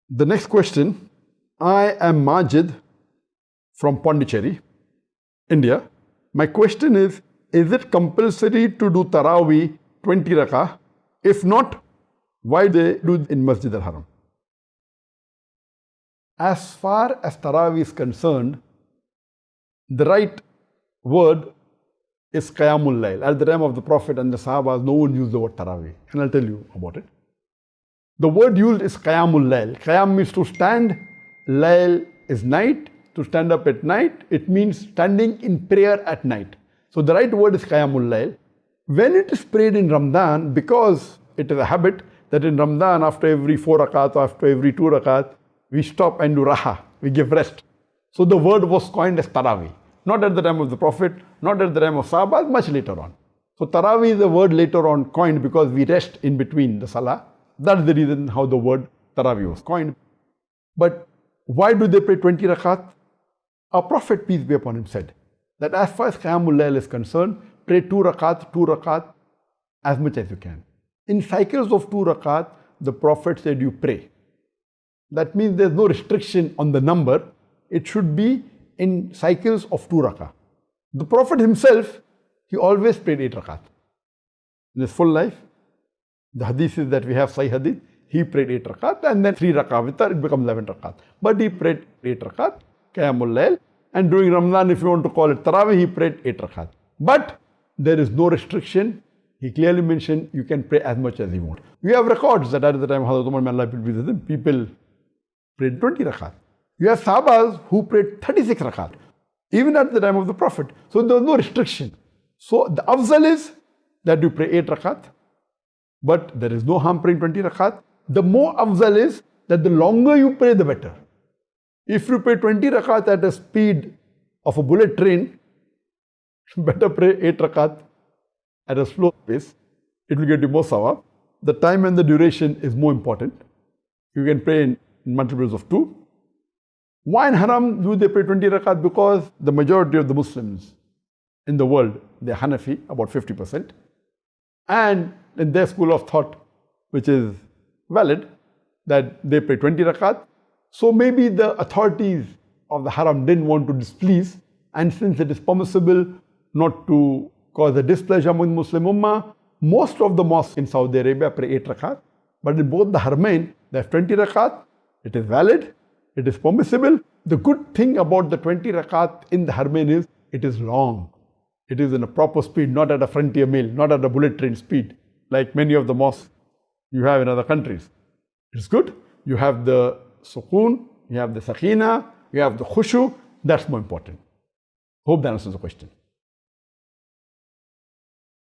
The next question, I am Majid from Pondicherry, India. My question is it compulsory to do Taraweeh 20 rakah? If not, why they do it in Masjid al-Haram? As far as Taraweeh is concerned, the right word is Qiyamul Layl. At the time of the Prophet and the Sahabas, no one used the word Taraweeh. And I'll tell you about it. The word used is Qiyamul Layl. Qiyam means to stand. Layl is night. To stand up at night. It means standing in prayer at night. So the right word is Qiyamul Layl. When it is prayed in Ramadan, because it is a habit that in Ramadan, after every 4 rakat or after every 2 rakat, we stop and do raha. We give rest. So the word was coined as Taraweeh. Not at the time of the Prophet, not at the time of Sahabas, much later on. So Taraweeh is a word later on coined because we rest in between the Salah. That's the reason how the word Taraweeh was coined. But why do they pray 20 rakat? Our Prophet, peace be upon him, said that as far as Qiyamul Layl is concerned, pray 2 rakat, as much as you can. In cycles of 2 rakat, the Prophet said you pray. That means there's no restriction on the number. It should be in cycles of 2 rakat. The Prophet himself, he always prayed 8 rakat. In his full life, the hadith is that we have Sahih hadith, he prayed 8 rakat and then 3 rakat with her, it becomes 11 rakat. But he prayed 8 rakat, Qiyamul Layl, and during Ramadan, if you want to call it Taraweeh, he prayed 8 rakat. But there is no restriction. He clearly mentioned you can pray as much as you want. We have records that at the time of Hazrat Umar, may Allah be pleased with him, people prayed 20 rakat. You have Sahabas who prayed 36 rakat, even at the time of the Prophet. So there was no restriction. So the afzal is that you pray 8 rakat, but there is no harm praying 20 rakat. The more afzal is that the longer you pray, the better. If you pray 20 rakat at a speed of a bullet train, better pray 8 rakat at a slow pace. It will get you more sawab. The time and the duration is more important. You can pray in multiples of 2. Why in Haram do they pray 20 rakat? Because the majority of the Muslims in the world, they're Hanafi, about 50%. And in their school of thought, which is valid, that they pray 20 rakat. So maybe the authorities of the Haram didn't want to displease, and since it is permissible not to cause a displeasure among Muslim Ummah, most of the mosques in Saudi Arabia pray 8 rakat. But in both the Haramain, they have 20 rakat. It is valid. It is permissible. The good thing about the 20 rakat in the Haramain is it is long. It is in a proper speed, not at a frontier mail, not at a bullet train speed, like many of the mosques you have in other countries. It's good. You have the sukoon, you have the sakina, you have the khushu. That's more important. Hope that answers the question.